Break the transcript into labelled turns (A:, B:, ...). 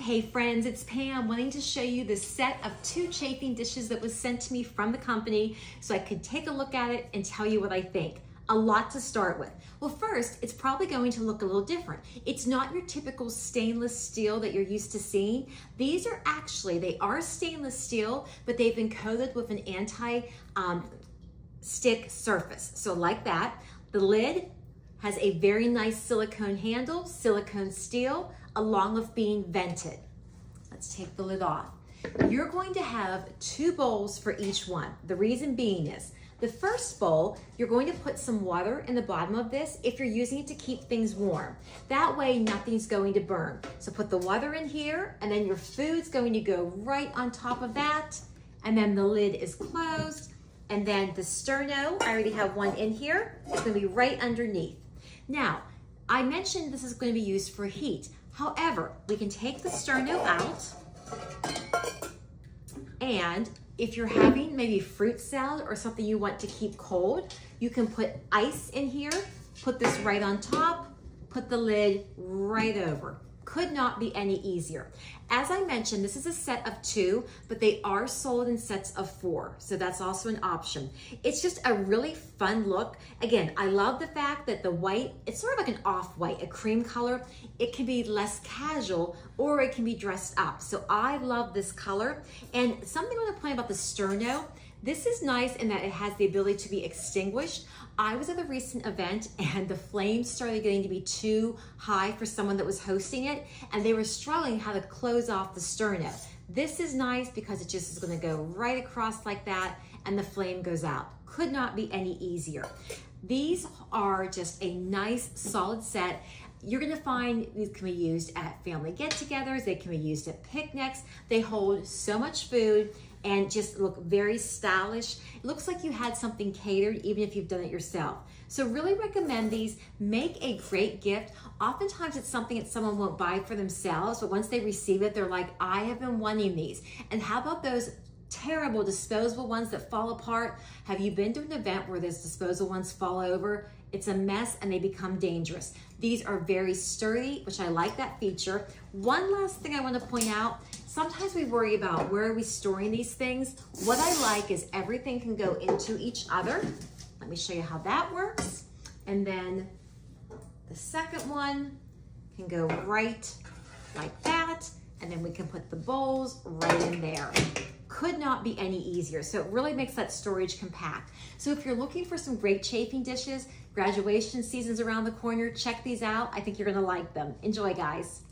A: Hey friends, it's Pam wanting to show you the set of 2 chafing dishes that was sent to me from the company so I could take a look at it and tell you what I think. A lot to start with. Well, first, it's probably going to look a little different. It's not your typical stainless steel that you're used to seeing. These are actually, they are stainless steel, but they've been coated with an anti-stick surface. So like that, the lid has a very nice silicone handle, silicone steel, along with being vented. Let's take the lid off. You're going to have 2 bowls for each one. The reason being is, the first bowl, you're going to put some water in the bottom of this if you're using it to keep things warm. That way nothing's going to burn. So put the water in here, and then your food's going to go right on top of that, and then the lid is closed, and then the sterno, I already have one in here, it's gonna be right underneath. Now, I mentioned this is going to be used for heat. However, we can take the sterno out, and if you're having maybe fruit salad or something you want to keep cold, you can put ice in here, put this right on top, put the lid right over. Could not be any easier. As I mentioned, this is a set of 2, but they are sold in sets of 4, so that's also an option. It's just a really fun look. Again, I love the fact that the white, it's sort of like an off-white, a cream color. It can be less casual or it can be dressed up. So I love this color. And something I want to point about the sterno, this is nice in that it has the ability to be extinguished. I was at a recent event and the flames started getting to be too high for someone that was hosting it, and they were struggling how to close off the sterno. This is nice because it just is gonna go right across like that and the flame goes out. Could not be any easier. These are just a nice solid set. You're gonna find these can be used at family get-togethers, they can be used at picnics. They hold so much food and just look very stylish. It looks like you had something catered even if you've done it yourself. So really recommend these. Make a great gift. Oftentimes it's something that someone won't buy for themselves, but once they receive it, they're like, I have been wanting these. And how about those terrible disposable ones that fall apart? Have you been to an event where those disposable ones fall over? It's a mess and they become dangerous. These are very sturdy, which I like that feature. One last thing I want to point out, sometimes we worry about where are we storing these things. What I like is everything can go into each other. Let me show you how that works. And then the second one can go right like that. And then we can put the bowls right in there. Could not be any easier. So it really makes that storage compact. So if you're looking for some great chafing dishes, graduation season's around the corner, check these out. I think you're gonna like them. Enjoy, guys.